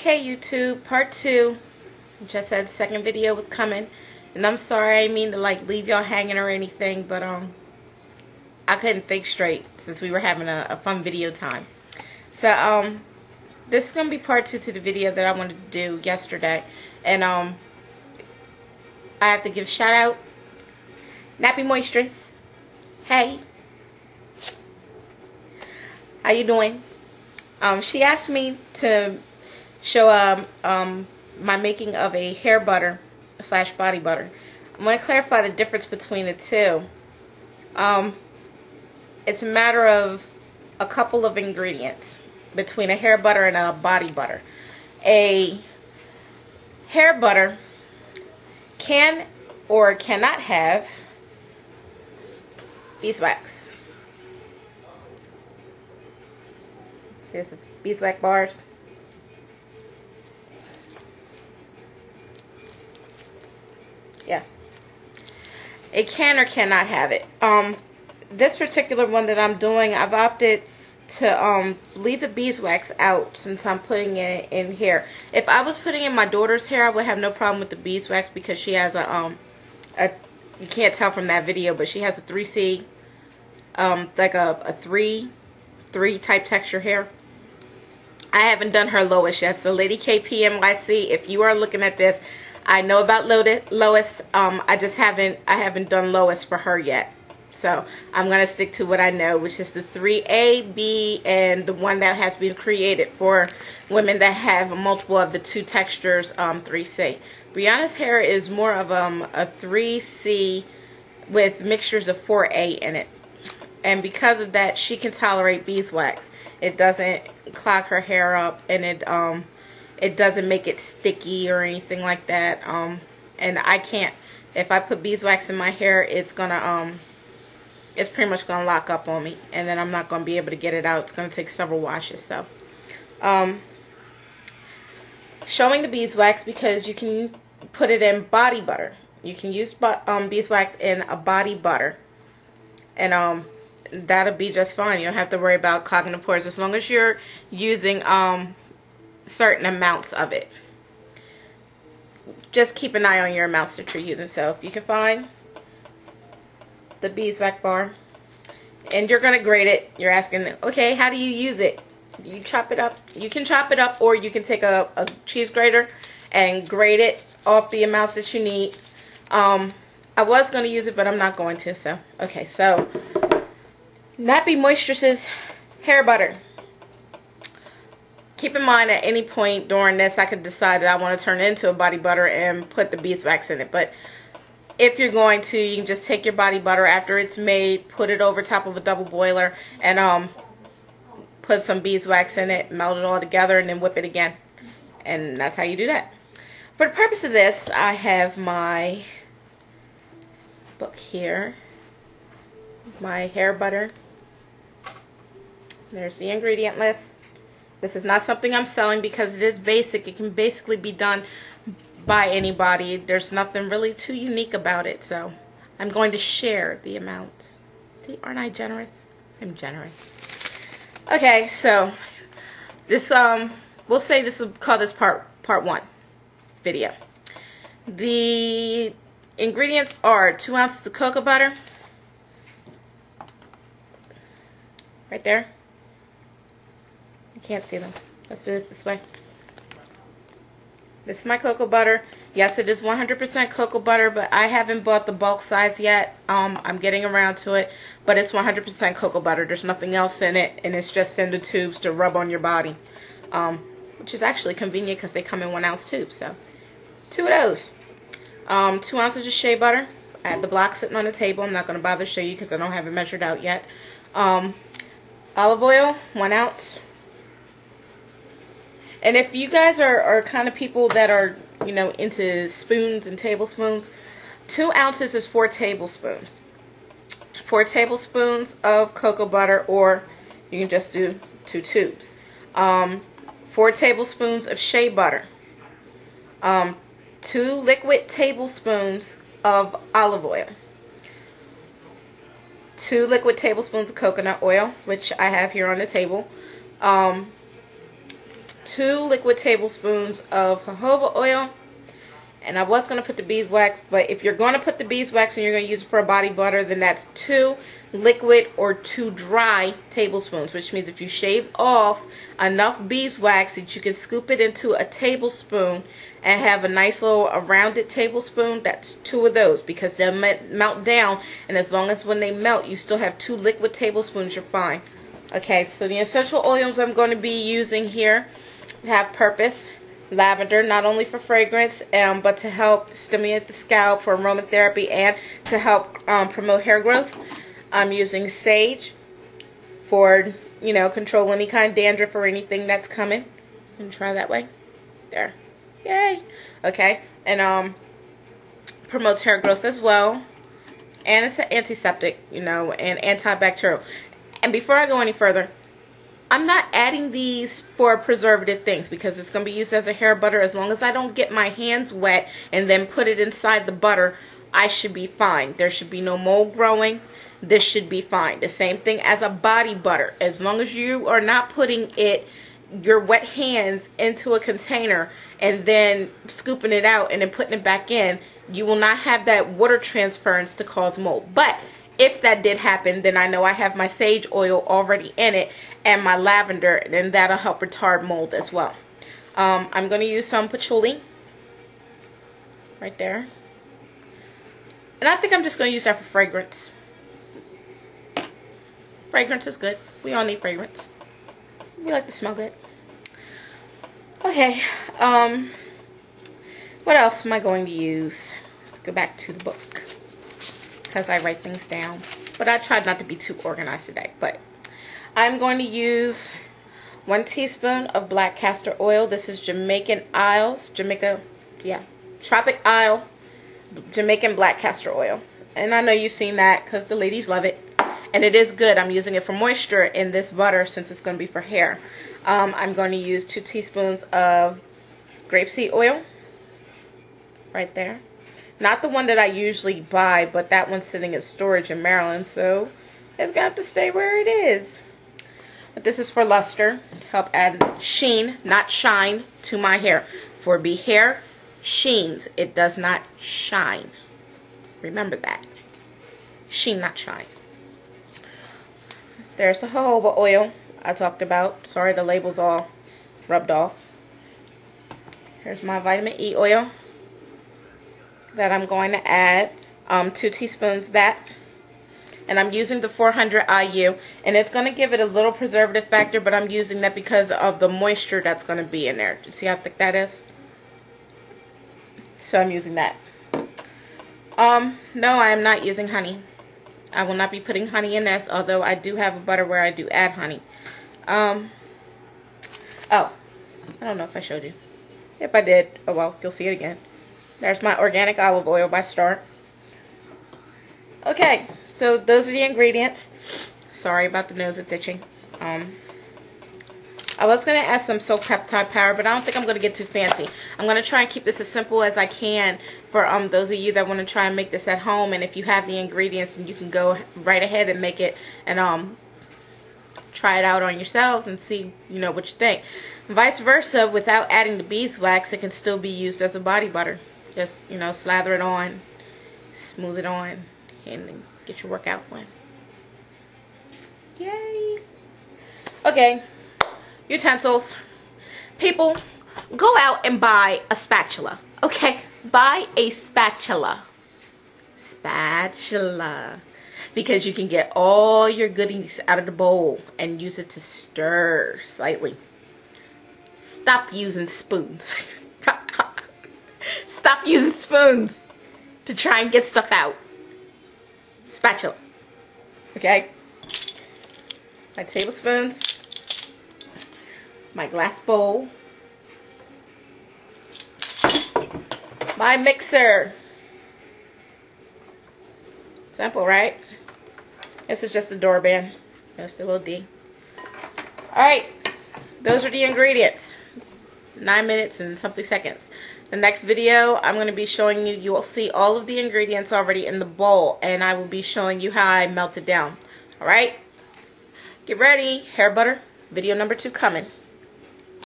Okay, YouTube, part 2. Just said the second video was coming, and I'm sorry, I didn't mean to like leave y'all hanging or anything, but I couldn't think straight since we were having a fun video time. So this is gonna be part 2 to the video that I wanted to do yesterday, and I have to give a shout out, nappymoistress. Hey, how you doing? She asked me to show my making of a hair butter / body butter. I'm going to clarify the difference between the two. It's a matter of a couple of ingredients between a hair butter and a body butter. A hair butter can or cannot have beeswax. See, this is beeswax bars. Yeah, it can or cannot have it. This particular one that I'm doing, I've opted to leave the beeswax out since I'm putting it in here. If I was putting in my daughter's hair, I would have no problem with the beeswax because she has you can't tell from that video, but she has a 3C, like a 3 type texture hair. I haven't done her Lois yet, so Lady KPNYC, if you are looking at this, I know about Lois. I haven't done Lois for her yet. So I'm gonna stick to what I know, which is the 3A, B, and the one that has been created for women that have multiple of the 2 textures, 3C. Brianna's hair is more of a 3C with mixtures of 4A in it, and because of that, she can tolerate beeswax. It doesn't clog her hair up, and it doesn't make it sticky or anything like that. And I can't. If I put beeswax in my hair, it's pretty much gonna lock up on me, and then I'm not gonna be able to get it out. It's gonna take several washes. So, showing the beeswax because you can put it in body butter. You can use beeswax in a body butter, and that'll be just fine. You don't have to worry about clogging the pores as long as you're using certain amounts of it. Just keep an eye on your amounts that you're using. So if you can find the beeswax bar and you're going to grate it, you're asking, okay, how do you use it? You chop it up. You can chop it up, or you can take a cheese grater and grate it off the amounts that you need. I was going to use it, but I'm not going to. So okay, so nappymoistress's hair butter. Keep in mind, at any point during this, I could decide that I want to turn it into a body butter and put the beeswax in it. But if you're going to, you can just take your body butter after it's made, put it over top of a double boiler, and put some beeswax in it, melt it all together, and then whip it again. And that's how you do that. For the purpose of this, I have my book here, my hair butter. There's the ingredient list. This is not something I'm selling because it is basic. It can basically be done by anybody. There's nothing really too unique about it. So I'm going to share the amounts. See, aren't I generous? I'm generous. Okay, so this we'll say this will call this part 1 video. The ingredients are 2 ounces of cocoa butter. Right there. Can't see them. Let's do this way. This is my cocoa butter. Yes, it is 100% cocoa butter, but I haven't bought the bulk size yet. I'm getting around to it, but it's 100% cocoa butter. There's nothing else in it, and it's just in the tubes to rub on your body, which is actually convenient because they come in 1 ounce tubes. So 2 of those. 2 ounces of shea butter. I have the block sitting on the table. I'm not going to bother to show you because I don't have it measured out yet. Olive oil, 1 ounce. And if you guys are kind of people that are, you know, into spoons and tablespoons, 2 ounces is 4 tablespoons. 4 tablespoons of cocoa butter, or you can just do 2 tubes. 4 tablespoons of shea butter. 2 liquid tablespoons of olive oil. 2 liquid tablespoons of coconut oil, which I have here on the table. 2 liquid tablespoons of jojoba oil. And I was going to put the beeswax, but if you're going to put the beeswax and you're going to use it for a body butter, then that's 2 liquid or 2 dry tablespoons, which means if you shave off enough beeswax that you can scoop it into a tablespoon and have a nice little rounded tablespoon, that's 2 of those, because they'll melt down, and as long as when they melt you still have 2 liquid tablespoons, you're fine. Okay, so the essential oils I'm going to be using here have purpose. Lavender, not only for fragrance, but to help stimulate the scalp for aromatherapy and to help promote hair growth. I'm using sage for, control any kind of dandruff or anything that's coming. And try that way. There. Yay. Okay. And promotes hair growth as well. And it's an antiseptic, and antibacterial. And before I go any further, I'm not adding these for preservative things because it's going to be used as a hair butter. As long as I don't get my hands wet and then put it inside the butter, I should be fine. There should be no mold growing. This should be fine. The same thing as a body butter. As long as you are not putting your wet hands into a container and then scooping it out and then putting it back in, you will not have that water transference to cause mold. But if that did happen, then I know I have my sage oil already in it and my lavender, and that'll help retard mold as well. I'm going to use some patchouli right there. And I think I'm just going to use that for fragrance. Fragrance is good. We all need fragrance. We like to smell good. Okay. What else am I going to use? Let's go back to the book, because I write things down. But I tried not to be too organized today. But I'm going to use 1 teaspoon of black castor oil. This is Tropic Isle Jamaican black castor oil. And I know you've seen that because the ladies love it. And it is good. I'm using it for moisture in this butter since it's going to be for hair. I'm going to use 2 teaspoons of grapeseed oil. Right there. Not the one that I usually buy, but that one's sitting in storage in Maryland, so it's got to stay where it is. But this is for luster, help add sheen, not shine, to my hair. For be hair sheens, it does not shine. Remember that. Sheen, not shine. There's the jojoba oil I talked about. Sorry, the label's all rubbed off. Here's my vitamin E oil that I'm going to add 2 teaspoons of that, and I'm using the 400 IU, and it's going to give it a little preservative factor, but I'm using that because of the moisture that's going to be in there. Do you see how thick that is? So I'm using that. No, I am not using honey. I will not be putting honey in this, although I do have a butter where I do add honey. Oh, I don't know if I showed you. If I did, oh well, you'll see it again. There's my organic olive oil by Star. Okay, so those are the ingredients. Sorry about the nose, it's itching. I was going to add some soap peptide powder, but I don't think I'm going to get too fancy. I'm going to try and keep this as simple as I can for those of you that want to try and make this at home. And if you have the ingredients, then you can go right ahead and make it and try it out on yourselves and see, what you think. Vice versa, without adding the beeswax, it can still be used as a body butter. Just, slather it on, smooth it on, and get your workout on. Yay! Okay, utensils. People, go out and buy a spatula. Okay, buy a spatula. Spatula. Because you can get all your goodies out of the bowl and use it to stir slightly. Stop using spoons. Stop using spoons to try and get stuff out. Spatula. Okay? My tablespoons. My glass bowl. My mixer. Simple, right? This is just a door band. Just a little D. Alright. Those are the ingredients. 9 minutes and something seconds. The next video I'm going to be showing you, you will see all of the ingredients already in the bowl, and I will be showing you how I melt it down. Alright? Get ready. Hair butter. Video number 2 coming.